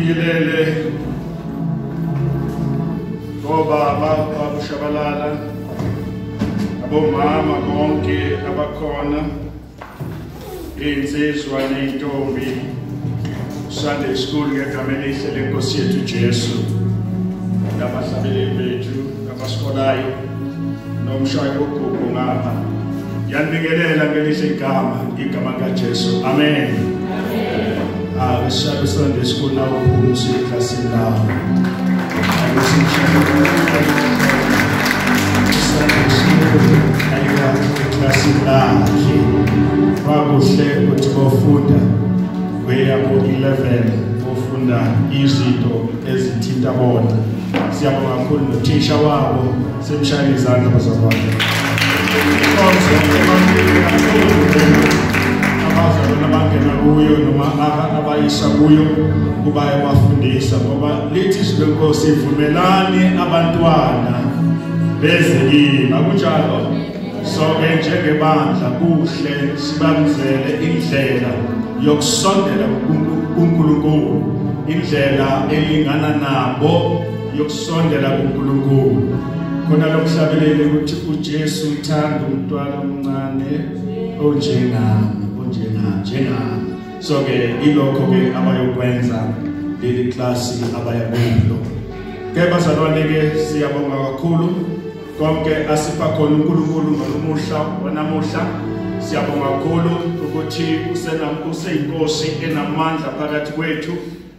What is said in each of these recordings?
sibingelele obaba abushabalala abomama bonke abakhona insizwa nentombi Sunday school ngegama elihle lenkosi yethu Jesu nabahlabeleli bethu nabasikolayo nomshayo wogogo ngapha yanibingelela ngelihle igama kaJesu amen. Shall Sunday school now who's in class now. Bakuhle ukuthi bofunda kweyabo 11 bofunda izinto ezithinta bona. Siyabonga kakhulu nothisha wabo semshayela izandla bazakwazi. Abazalwana bangena kuyo noma abayisha kuyo kubaye bafundisa ngoba lithi izwi lenkosi ivumelani abantwana beze kimi akunjalo. So-ke njengebandla kuhle sibamzele indlela yokusondela kuNkulunkulu, indlela elingana nabo yokusondela kuNkulunkulu. Khona lokuhlabelele ukuthi uJesu uthanda umntwana omncane onjengami. So-ke ilokho-ke abayokwenza leli klasi abayakulo. Ke bazalwane-ke siyabonga kakhulu konke asipha khona uNkulunkulu wanamuhla. Siyabonga kakhulu ukuthi useyinkosi enamandla phakathi kwethu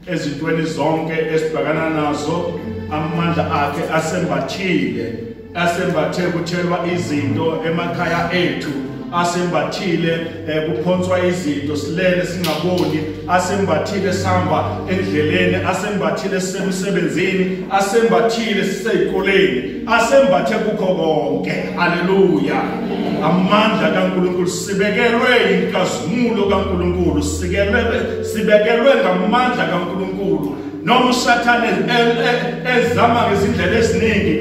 ezintweni zonke esibhekana nazo. Amandla akhe asembathe kuthelwa izinto emakhaya ethu, asembathile kuphonswa izinto silele singaboni, asembathile sihamba endleleni, asembathile sisemsebenzini, asembathile siseyikoleni, asembathe kukho konke. Haleluya. Amandla kaNkulunkulu sibekelwe inkazimulo kaNkulunkulu, sibekelwe ngamandla kaNkulunkulu. Noma uSathane ezama ngezindlela eziningi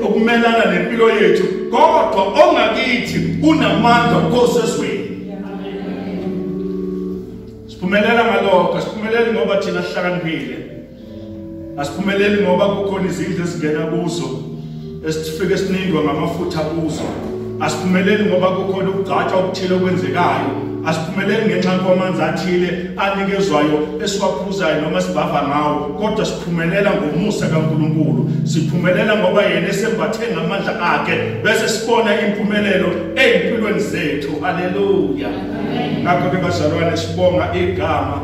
ukumelana nempilo yethu, kodwa ongakithi unamandla kosesweni. Siphumelela ngalokho, asiphumeleli ngoba thina sihlakaniphile. Asiphumeleli ngoba kukhona izindlu ezingena kuzo esifike sinindwa ngamafutha kuzo. Asiphumeleli ngoba kukhona ukugcatshwa okuthile okwenzekayo. Asiphumeleli ngenxa kwamanzi athile anikezwayo esiwaphuzayo noma sibava ngawo, kodwa siphumelela ngomusa kaNkulunkulu. Siphumelela ngoba yena esembathe ngamandla akhe bese sibona impumelelo ezimpilweni zethu. Haleluya. Ngakho-ke bazalwane sibonga igama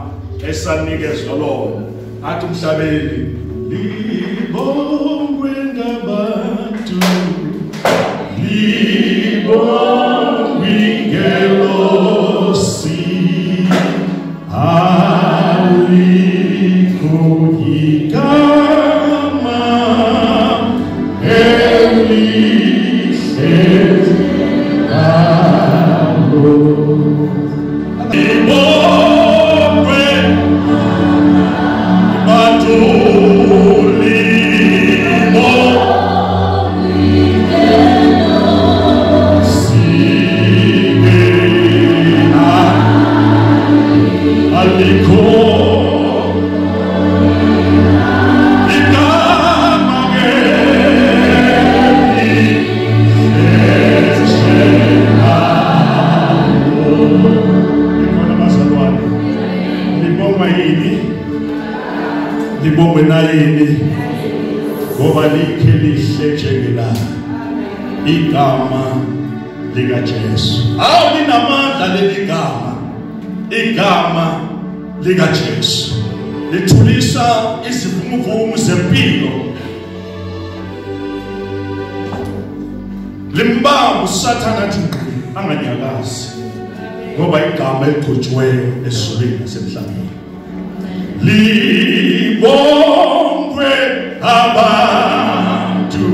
esanikezwa lona. Athi umhlabeli libongwe ngabantu, libongwe ngelosi, alikho igama elihle ngalo. Libongwe bantu, libongwe nayini ngoba likhe lihle njengelanga igama likaJesu. Awu linamandla leli igama likaJesu lithulisa izivumuvumu zempilo, limbamba uSathane athi anganyakazi ngoba igama eligcotshiweyo esizulwini nasemhlabeni. Libongwe abantu,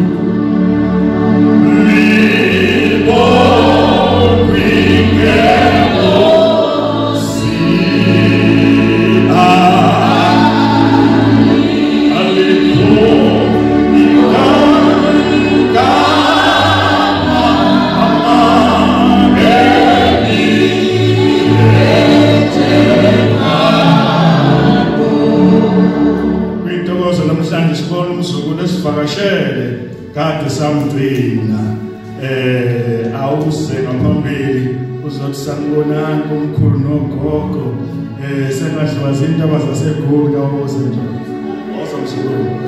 libongwe ngelosi, alikho igama usivakashele kade samgcina awuze ngaphambili uzothi sanibonani kumkhulu nogogo sengadliwa izindaba zaseGoli awuze nje awuzamsukuma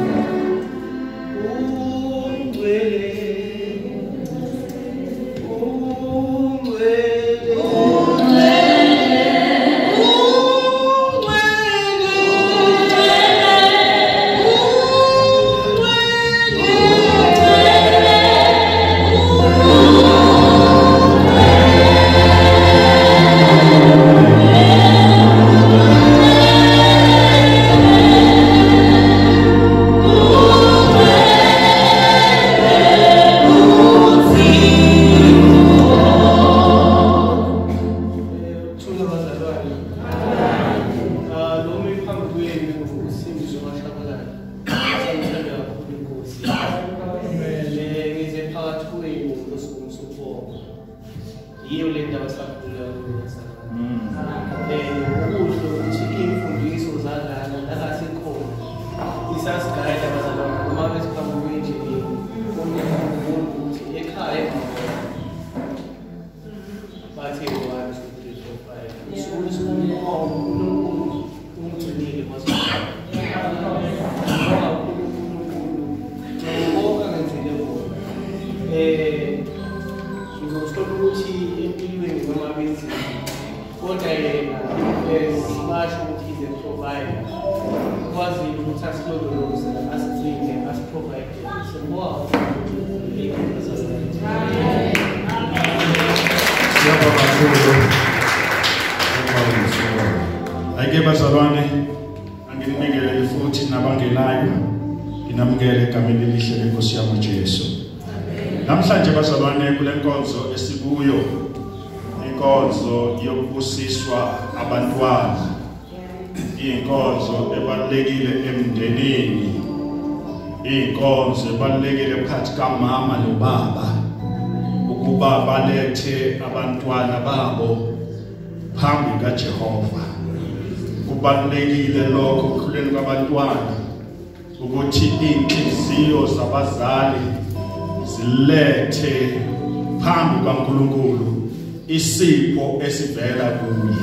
Ake bazalwane anginibingelele futhi nabangenayo inamukele egameni elihle lenkosi yami uJesu. Namhlanje bazalwane kule nkonzo esibuyo inkonzo yokubusiswa abantwana. Inkonzo ebalekile emndenini. Inkonzo ebalekile phakathi kamama nobaba ukuba balethe abantwana babo phambi kaJehova. Kubalulekile lokho kukhuleni kwabantwana ukuthi inhliziyo zabazali zilethe phambi kaNkulunkulu isipho esivela kuye.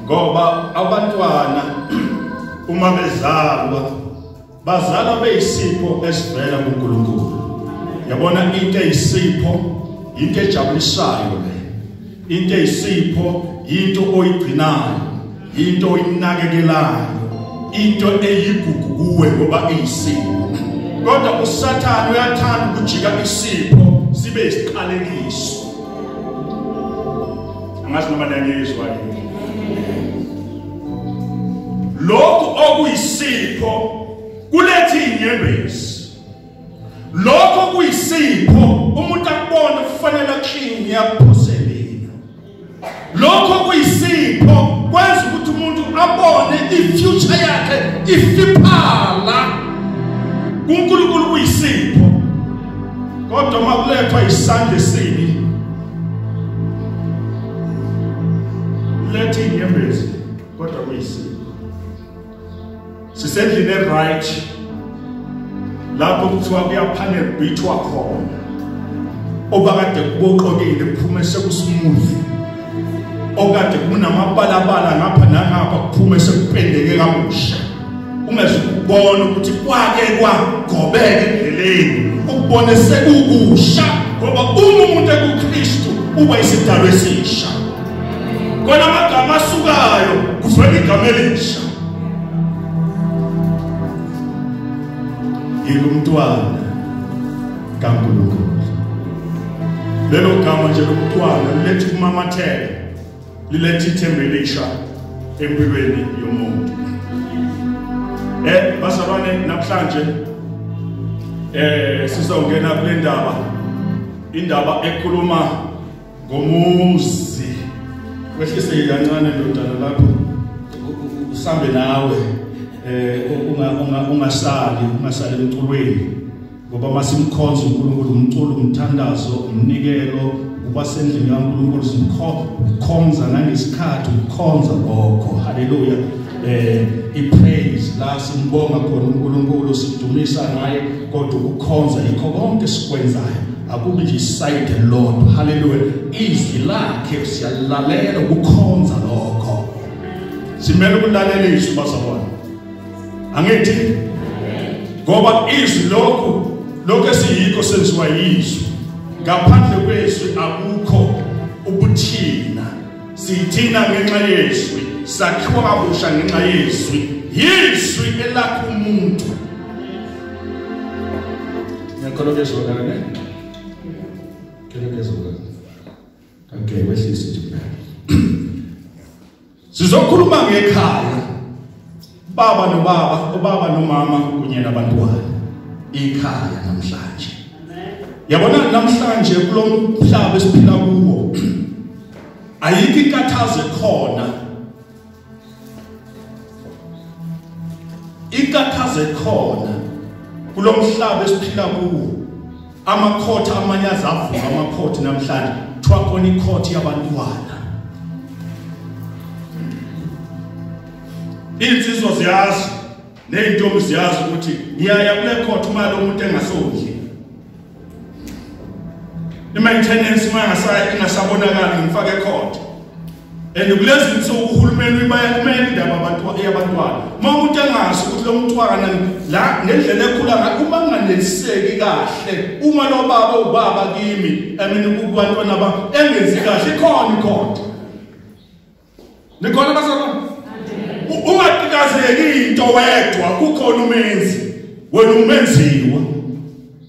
Ngoba abantwana uma bezalwa bazalwa beyisipho esivela kuNkulunkulu. Yabona into eyisipho into ejabulisayo le. Into eyisipho into oyigcinayo. Into oyinakekelayo, into eyigugu kuwe ngoba iyisipho. Kodwa uSathane uyathanda ukujika isipho sibe isiqalekiso. Angazi noma niyangizwa yini. Lokho okuyisipho kuletha inyembezi. Lokho kuyisipho umuntu akubona kufanele akhini yaphoselina. Lokho kuyisipho kwenza ukuthi umuntu abone ifuture yakhe ifiphala kuNkulunkulu kuyisipho. Kodwa makulethwa isandla esibi lethe inyembezi kodwa kuyisipho. Sisendlini right lapho kuthiwa kuyaphane bithwa khona obakade kuboqokile kuphume sekusmooth. Okade kunamabalabala ngapha nangapha kuphume sekupendeke kabusha. Ungezukubona ukuthi kwake kwagobeka endleleni ukubone sekukusha ngoba uma umuntu ekuKristu uba isidalwa esisha. Kona amagama asukayo kuvela igama elisha. Yilumntwana kaNkulunkulu. Lelo gama nje lomntwana liletha kumamathela. Liletha ithemba elisha empilweni yomuntu. Bazalwane namhlanje sizongena kule ndaba. Indaba ekhuluma ngomuzi. Kwehlise kancane ndodana lapho usambe nawe ungasali emculweni ngoba masimkhonza uNkulunkulu umculo umthandazo umnikelo ubasendlini kaNkulunkulu simkhonza nangesikhathi ukukhonza lokho. Haleluya. ipraise la simbonga khona uNkulunkulu sidumisa naye kodwa ukukhonza yikho konke sikwenzayo akubi nje iside Lord hallelujah izwi lakhe siyalalela ukukhonza lokho simele ukulalela izwi bazalwane angithi ngoba izwi lokho esiyikho senziwa yizwi ngaphandle kwezwi akukho ubuthina sithina ngenxa yezwi sakhiwa kabusha ngenxa yezwi yizwi elakha umuntu ngiyakholokezwa kana okay wehlise nje sizokhuluma ngekhaya ubaba nomama kunye nabantwana ikhaya namhlanje yabona namhlanje kulomhlaba esiphila kuwo ayikho inkathazo khona inkathazo khona kulomhlaba esiphila kuwo amakhotha amanye azavuka amakhotha namhlanje kuthiwa khona ikhotha yabantwana insizwa ziyazi neyintombi ziyazi ukuthi ngiyaya kule khotha uma lo muntu engasondli i-maintenance ingasabonakali ngifake khotha and kulezi insuku uhulumeni ubayamela indaba yabantwana uma umuntu engazi ukuthi lo mntwana la ngendlela ekhula ngayo uma nganelisekeki kahle uma lo baba ubaba kimi kubantwana engenzi kahle ikhona ikhotha nikhona bazalwane ungatikazeki into wedwa kukhona umenzi wena umenziwa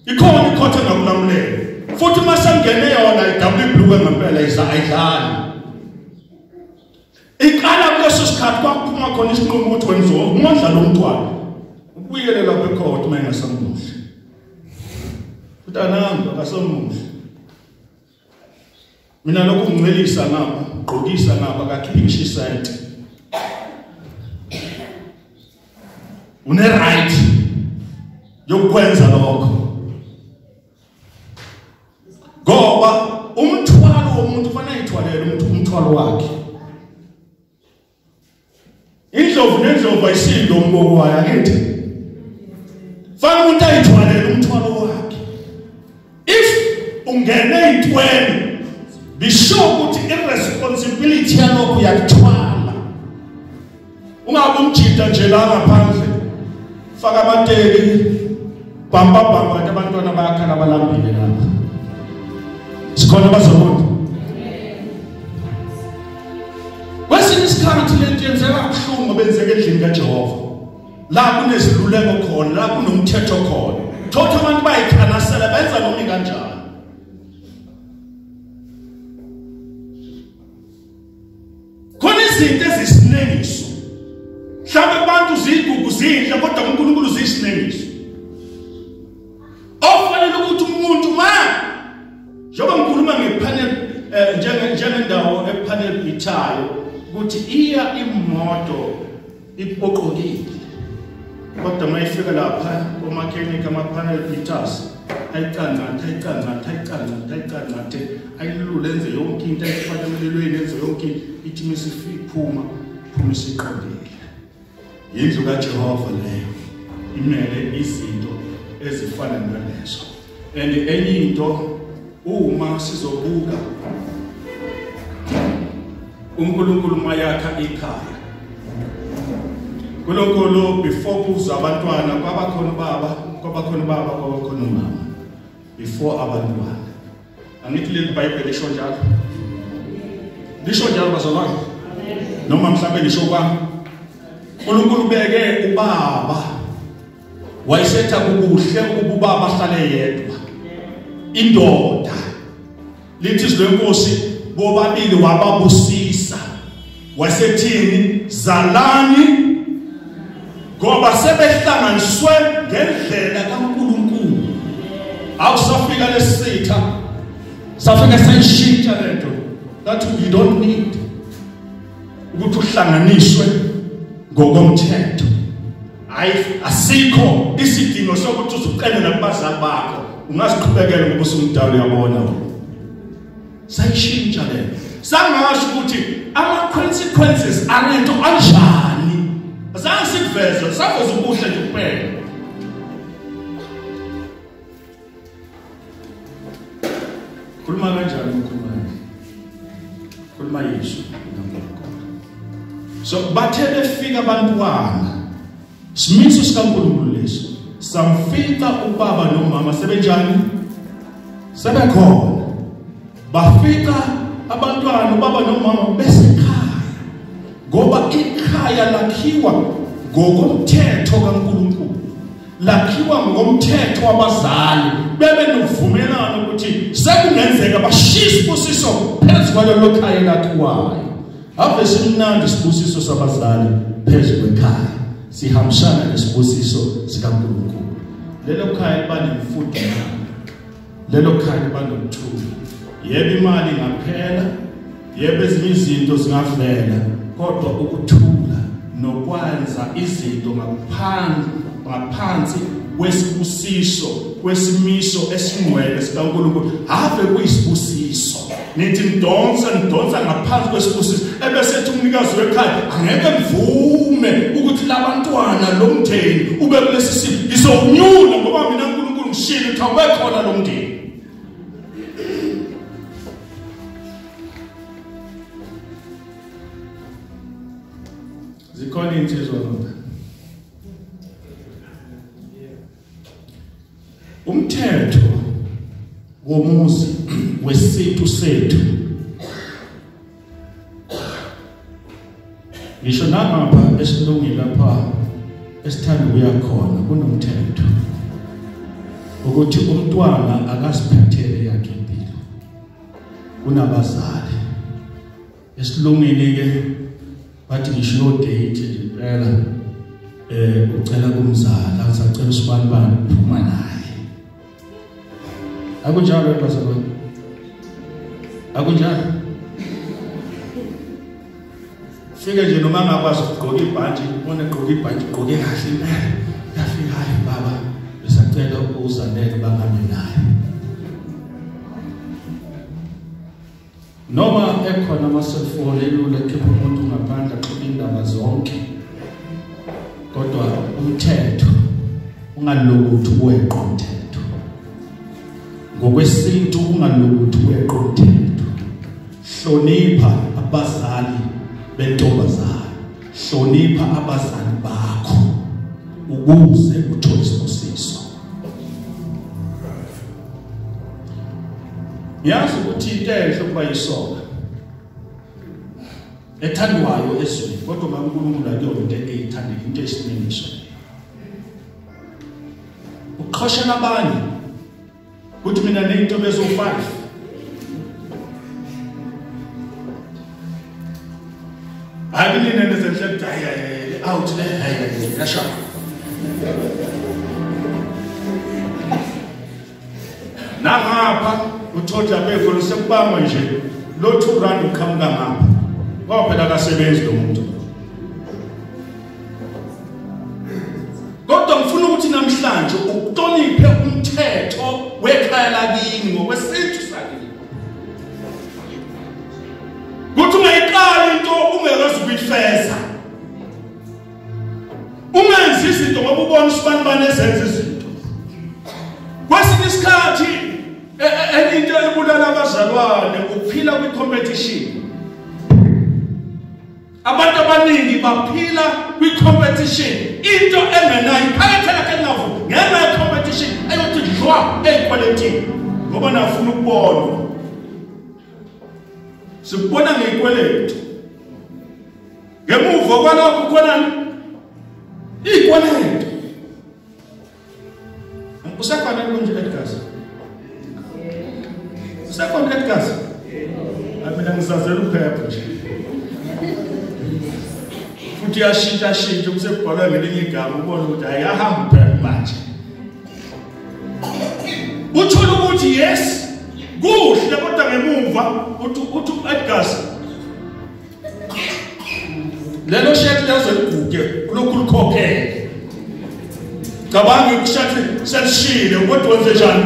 ikhona ikhotha ngakulamulela futhi masangene yona iWBlu ngempela ayidlali ikala kuleso sikhathi kwaphuma khona isinqumo ukuthi wenziwa umondla lo mntwana ubuyele lapha ekhotha uma engasamuhle utanami akasamuhle mina lokhu ngicelisa ngapha ugqokisa ngapha kakhiphi isayiti une right yokwenza lokho ngoba umthwalo womuntu ufanele ayithwalele umthwalo wakhe indlovu nendlovu ayisindo umboko wayo angithi fanele umuntu ayithwalele umthwalo wakhe if ungene ey'ntweni be sure ukuthi irresponsibility yalokho uyakuthwala ungabe umjida nje la ngaphandle faka amateki bamba abantwana bayakhala balambile lapha sikhona bazobona kwesinye isikhathi lento yenzeka kubuhlungu benzeka endlini kaJehova la kuneziluleko khona la kunomthetho khona thotha abantu bayikhanasela benza noma kanjani khona izinto ezisinengiso mhlawumbe abantu zigugu zidla kodwa uNkulunkulu zisinengiso ofanele ukuthi umuntu njengoba ngikhuluma ngepanel njengendawo epanel ithayo ukuthi iya imoto ipoqokile kodwa mayifika lapha omakhenika ama-panel beaters ayicangathe ayilule enze yonke into ayifake emlilweni enze yonke into ithi misiphuma isiqondile yindlu kaJehova leyo imele izinto ezifana nalezo and enye into uma sizobuka uNkulunkulu mayakha ikhaya uNkulunkulu before kuza abantwana kwabakhona mama before abantwana angithi le Bible lisho njalo bazalwane noma mhlawumbe lisho kwami uNkulunkulu beke ubaba wayisetha kubuhle ubaba ahlale yedwa indoda lithi izwenkosi bobabili wababusisa wasethini zalani ngoba sebehlanganiswe ngendlela kaNkulunkulu awusafika lesitha safika sayishintsha lento that you don't need ukuthi uhlanganiswe ngokomthetho asikho isidingo sokuthi uzuqene nabazali bakho ungasiqhubekela ngoba usumdala uyabona sayishintsha le sangasho ukuthi ama consequences alento anjani azange sikuveze saveza ubuhle nje kuphela. Khuluma kanjani ukhuluma? Khuluma Yesu. So bathe befika abantwana simiso sikaNkulunkulu leso samfika ubaba nomama sebenjani sebekhona bafika abantwana ubaba nomama besekhaya ngoba ikhaya lakhiwa ngokomthetho kaNkulunkulu lakhiwa ngomthetho wabazali bebe novumelano ukuthi sekungenzeka bashisa isibusiso phezu kwalelo khaya lakhiwayo ave simnandi isibusiso sabazali phezu kwekhaya sihambisana nesibusiso sikaNkulunkulu lelo khaya liba nemfundo lelo khaya liba nokuthula yebo imali ngaphela yebo ezinye izinto zingavela kodwa ukuthula nokwenza izinto ngaphansi kwesibusiso kwesimiso esingcwele sikaNkulunkulu ave kuyisibusiso nithi ndonsa ngaphansi kwesibusiso ebesethi umnikazi wekhaya angeke mvume ukuthi labantwana lomndeni ube kulesi simo izonyula ngoba mina uNkulunkulu ngishilo ukuthi awubekhona lo mndeni. Zikhona insizwa zonke umthetho womuzi wesithu sethu ngisho nangapha esilungile lapha esithanda ukuya khona kunomthetho ukuthi umntwana akasiphathele yakhe impilo kunabazali esilungile ke bathi ngisho date impela ucela kumzala asacela usibani uphuma naye akunjalo bazalwane akunjalo fika nje noma ngakwazi ukugqoka ibhanti ubone egqoka ibhanti ugqoke kahle impela yafika hayi baba besacela ukuzanele bangabe naye noma ekhona ama-cellphone elula ekhipha umuntu ngaphandle axoxa indaba zonke kodwa umthetho ungalokuthi uweqe umthetho ngokwesintu ungalokuthi uweqe umthetho hlonipha abazali bentombazana hlonipha abazali bakho ukuze uthole isibusiso. Yazi ukuthi into enhle kuba yisoka ethandwayo ezweni kodwa uNkulunkulu akuyona into eyithandeka into esiningisho uqhoshela abanye ukuthi mina nento bezo5 akulina nezenhle ukuthi out le yasha nangapha uthola bevolo sekubamba nje lo 2 rand uqhamuka ngapha ngoba phela akasebenzi lo muntu kodwa ngifuna ukuthi namhlanje ukutoniphe umthetho wekhaya lakini ngokwesithu sakini ukuthi ungayiqali into ungekwazi ukuyifeza ungenzi izinto ngoba ubona usibani ezenza izinto kwesinye isikhathi into ebulala abazalwane ukuphila kwi-competition. Abantu abaningi baphila kwi-competition into engenayo iphakethe lakhe navu ngenxa ye-competition eyothi dlwa ey'kweletini ngoba nafuna ukubonwa sikubona ngey'kweletu ngemuva kwalokho kukhonani iy'kweletu usekhona kunje Edgars usekhona Edgars mina ngisazela uphepha nje futhi yashintsha kusebhalwa ngelinye igama ubone ukuthi ayahamba phela manje uthola ukuthi yes kuhle kodwa ngemuva uthi Edgars lelo shekhi lezo liguge kulokhu likhokhele cabanga ukushekhi selishile kodwa wenze njani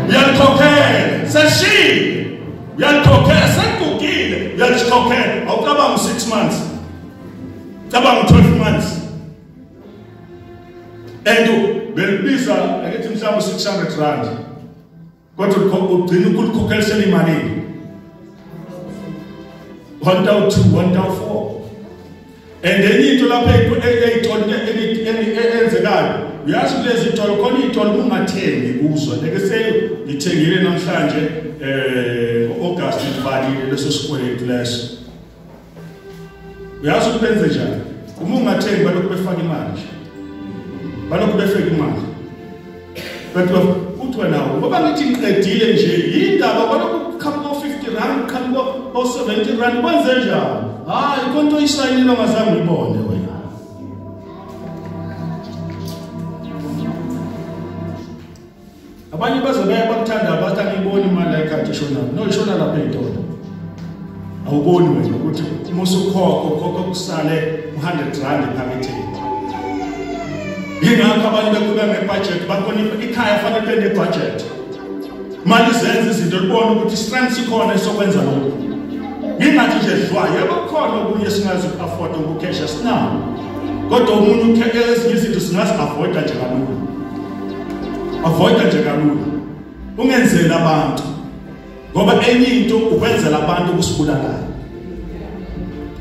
uyalikhokhela selishile uyalikhokhela sekugugile uyalikhokhela awucabanga 6 months Cabanga 12 months. And belibiza akithi mhlawumbe 600 rand. Kodwa ugcina ukukhokhelisela imali. 1,200, 1,400. And then into lapha eyenzekayo. Uyazi lezi itolo khona itolo ungathengi kuzo. Leke ngithengile namhlanje August ivalile leso sikweletu leso. Uyazi ukubenze njani? Uma ungathengi balokhu befaka imali. Balokhu befaka imali. Kodwa uthi wena ngoba ngithi ngiqedile nje indaba balokhu khamba 50 rand khamba 70 rand kwenze njani? Hayi konto isayinile ongazange uyibone wena. Abanye bazobaya bakuthanda abathi ngibona imali ekhathi ishona. No ishona lapha entolo. Awuboni wena ukuthi umusukhokho kusale 100 rand ephaketheni. Yingakho abantu bekuba nebudget bakhona ikhaya fanele bene budget. Mali zenze izinto libona ukuthi strength sikhona sokwenza lokho. Ngingathi nje dlwaye abakhona okunye singazi afford ukukhesha sinawo. Kodwa umuntu ukheke ezinye izinto singazi avoid nje kalula. Avoid nje kalula. Ungenzela abantu. Ngoba enye into ukwenzela abantu kusibulalayo.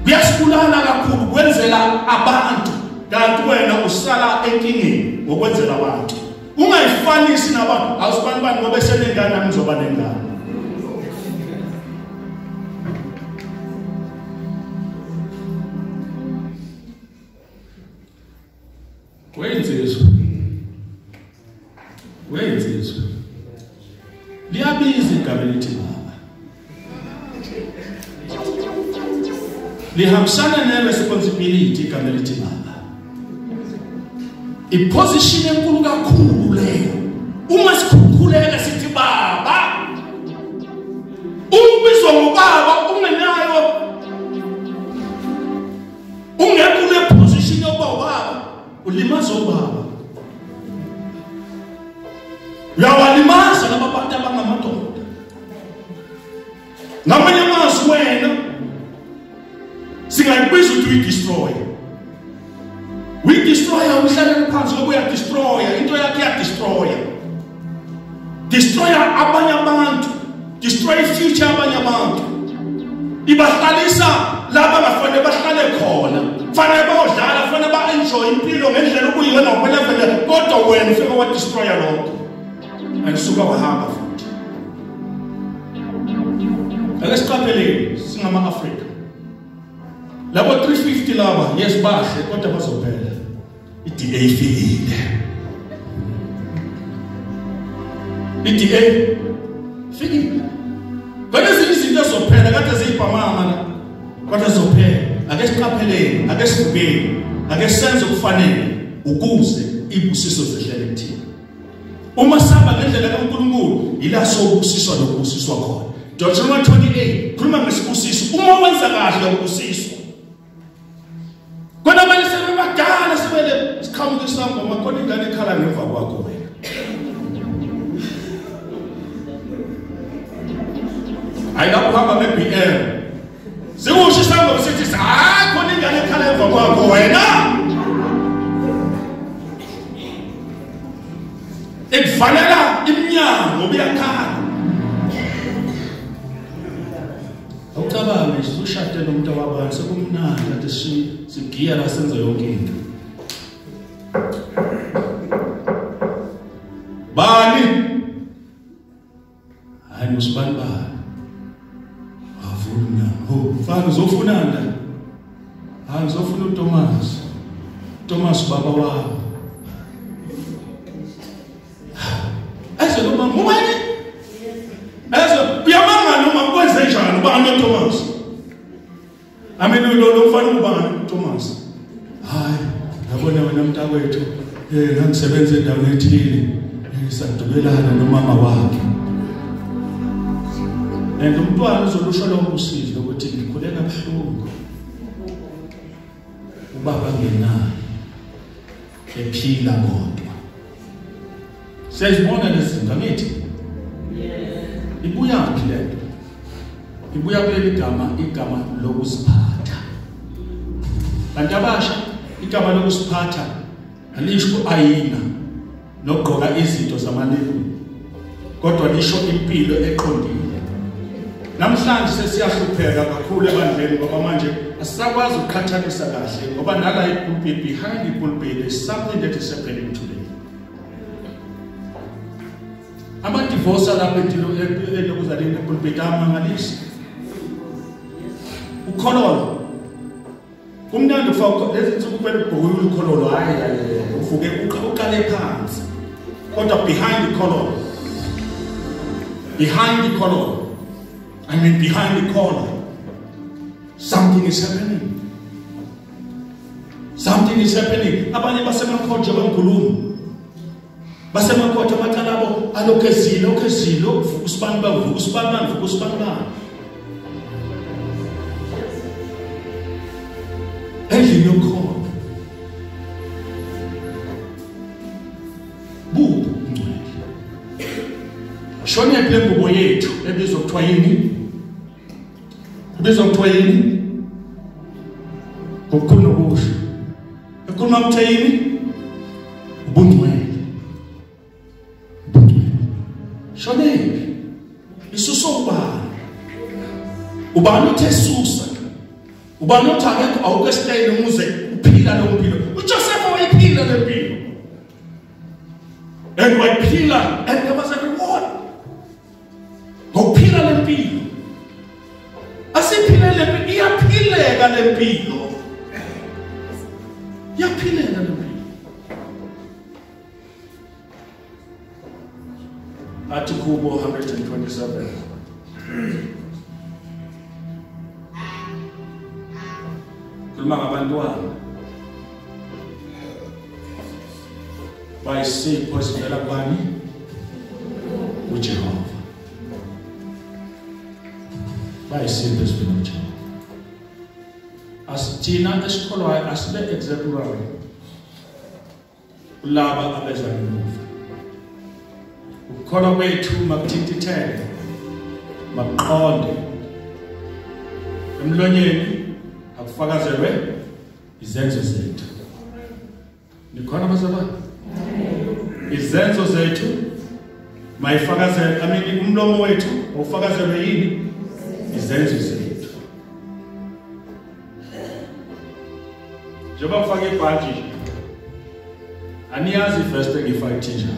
Kuyasibulala kakhulu kwenzela abantu. Kanti wena usala enkingeni ngokwenzela abantu. Ungayifanisi nabantu. Awusibani ngoba esenengane ngizoba nengane. Wenzizwe. Liyabiza igama elithi baba. Lihambisana ne-responsibility igama elithi baba. I-position enkulu kakhulu leyo. Uma sikhukhuleka sithi baba. Ubizwa ngobaba ungenayo. Ungekho kule position yobaba. Ulimaza ubaba. Uyawalimaza labantu abangamadoda. Ngamanye amazwi wena singayibiza ukuthi destroy. We destroy umhlaba phansi ngoba uya destroy into yakhe ya destroy. Destroy abanye abantu. Destroy future abanye abantu. Ibahlalisa laba bafanele bahlale khona. Fanele bayodlala, fanele ba-enjoy impilo ngendlela okuyiyona ngokwelevele kodwa wena ufike wa destroy lokho. Andisuka wahamba futhi. Ake siqapheleni singama Africa. Labo 350 laba yes bahle kodwa bazophela. iDA ifikile. iDA fikile. Kodwa izinto zophela kade ziyibhamama la. Kodwa zophela. Ake siqapheleni, ake sivukeni, ake senze okufanele ukuze ibusiso zehlele kuthina. Uma saba ngendlela kaNkulunkulu ila sobusiswa nokubusiswa khona. Deuteronomy 28 khuluma ngesibusiso. Uma wenza kahle ukubusiswa. Kodwa manje sebebadala sebele siqhamuka isangoma khona ingane ekhala ngemva kwakho wena. Ayilapha ngeBM. Sikusho isangoma sithi hayi khona ingane ekhala ngemva kwakho wena. Ekufanele iminyango buyakhala. Awucabange ushade nomuntu wabantu sekumnandi kade sigiya la senza yonke into. Bani? Hayi usibani bani? Avuna. Mfana uzofunanda. Hayi uzofuna uThomas. Thomas baba wami. Noma muwene uyamanga noma kwenze njani uba noThomas amene lo mfana ubani Thomas hayi yabona wena mntakwethu ngisebenza endaweni ethile sadubelana nomama wakhe and umntwana uzolusho lokusiza ukuthi ngikhuleka kabuhlungu ubaba ngenayo ephila kodwa. Siyazibona lezi zinto ngithi ibuya phi lento? Ibuya kuleli igama lokuziphatha. Kanti abasha igama lokusiphatha alisho ayina nokugqoka izinto zamalebuli, kodwa lisho impilo eqondile. Namhlanje sesiyahlupheka kakhulu ebandleni ngoba manje asisakwazi ukuqhathanisa kahle ngoba nala ipulpit, behind the pulpit there is something that is happening today. Ama-divorce lapho elokuzaleni epulpit amangalisi. Ukhololo kumnandi ufaka lezi zinsuku kumele ubhukule ukhololo, hayi uvuke uqale phansi, kodwa behind the color, I mean behind the color, something is happening. Abanye basemakhoja bangikhuluma, basemakhoja batalabo alokezile uvuka usibani. Endlini yokholo bubu ngcwele shone kule ngubo yethu ebizwa kuthiwa yini ngokukhulu kusho ekhuluma kuthini ubungcwele shone isuso ubani uthesusa, ubani uthakekho awukestayile umuze uphila lo mpilo. uJoseph wayiphila le mpilo and wayiphila and there was a reward ngokuphila le mpilo. Asiphile le mpilo, iyaphileka le mpilo, iyaphileka le mpilo. Athi Kubo 127 kuluma ngabantwana bayisipho esivela kubani? uJehova. Bayisipho esivela kuJehova. Asithina esikholwayo asibe exemplary kulaba abeza ngemuva. Ukukholwa kwethu makuthintithele, makuqonde, emlonyeni akufakazelwe izenzo zethu. Nikhona bazalwane? Izenzo zethu mayifakazelwe, umlomo wethu awufakazelwe yini? Izenzo zethu. Njengoba ufake ibhaji, aniyazi first engifake njani?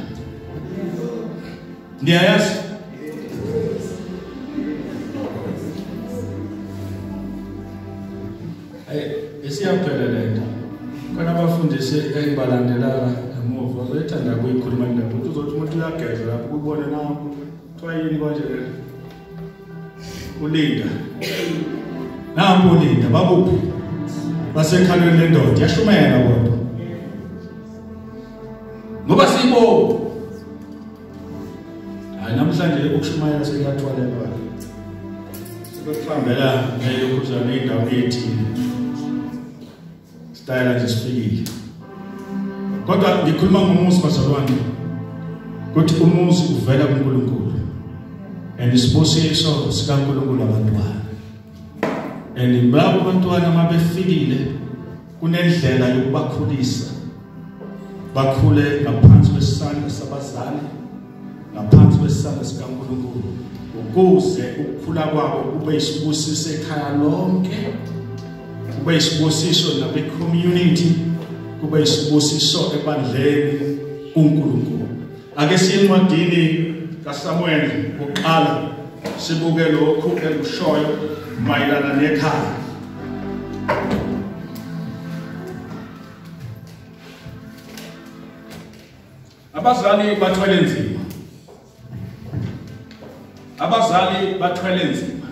Niyayazi? Isiyaphela lento. Kana abafundisi engibalandela emuva bethanda ukuyikhuluma ndaba ukuthi uzothi umuntu uyageza lapho ubone nawo kuthiwa yini konje le. Ulinda. Nampo ulinda babuphi? Basekhalweni lendoda yashumela kodwa. Ngoba sibo namhlanje ukushumayela sekuyathwalelwa. Sekuhambela neyokuzana indawo ethile. Style nje sifikile. Kodwa ngikhuluma ngomuzi bazalwane. Kuthi umuzi uvela kuNkulunkulu. And isibusiso sikaNkulunkulu abantwana. And labo bantwana mabefikile kunendlela yokubakhulisa. Bakhule ngaphansi kwesandla sabazali, ngaphansi kwesandla sikaNkulunkulu, ukuze ukukhula kwabo kube isibusiso ekhaya lonke, kube isibusiso nabe community, kube isibusiso ebandleni kuNkulunkulu. Ake siye encwadini kaSamuel uqala sibuke lokhu ekushoyo mayelana nekhaya. Abazali bathwele nzima. Abazali bathwele nzima.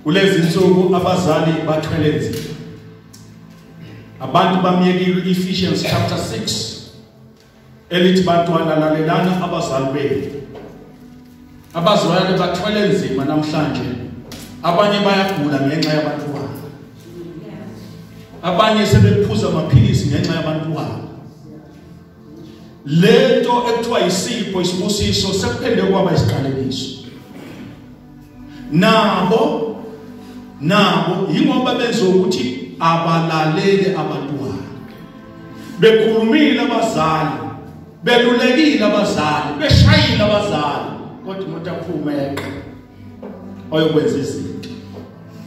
Kulezi insuku abazali bathwele nzima. Abantu bamyekile Ephesians chapter 6 elithi bantwana lalelana abazali benu. Abazali bathwele nzima namhlanje. Abanye bayagula ngenxa yabantwana. Abanye sebephuza amaphilisi ngenxa yabantwana. Lento ekuthiwa isipho isibusiso sekuphinde kwaba isiqalekiso. Nabo yingoba benza ukuthi abalaleli abantwana, bekhulumile abazali, belulekile abazali, beshayile abazali, kodwa umuntu aphume eqe ayokwenza izinto.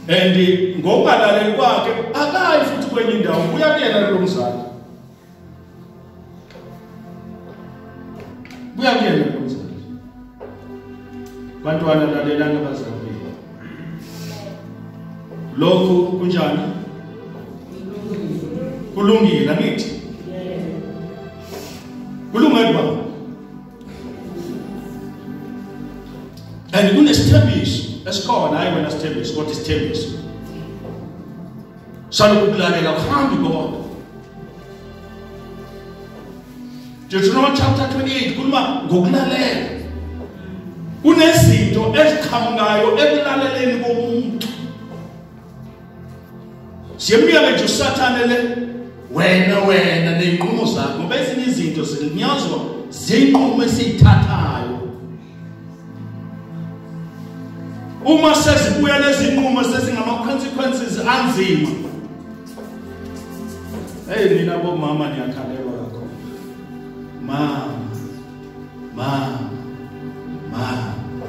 And ngokungalaleli kwakhe akayi futhi kwenye indawo, uyakuyena lo mzali, uyakuyena lo mzali. Bantwana lalelani abazali, lokhu kunjani? Kulungile ngithi kulungile ba. And kunesithembiso esikhona, hayi wena sithembiso kodwa isithembiso salokulalela kuhambi kodwa. Deuteronomy chapter 28 kuluma ngokulalela. Kunezinto eziqhamukayo ekulaleleni komuntu. Siyembiya nje uSathane le wena nezinqumo zakho, ngoba ezinye izinto zilinyazwa zinqumo esizithathayo. Uma sezibuya lezi nqumo sezingama consequences anzima. Hey mina bomama niyakhalelwa kakhulu.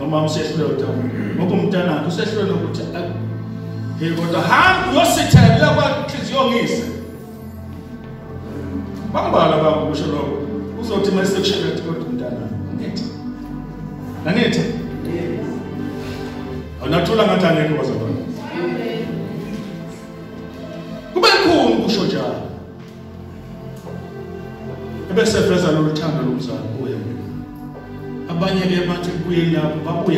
Mama usehlule uthawu. Ngoba umntana wakhe usehlule ukuthi hey kodwa hamba uyosithela kwanhliziyo ngise. Bambala bakusho lokho. Uzothi mase kushela kodwa umntana. Nanithi? Anathola ngathi angeke wazabona. Kube khulu kusho njalo. Ebese feza lo luthando lomzali kuye. Abanye ke bathi kuye lapho babuye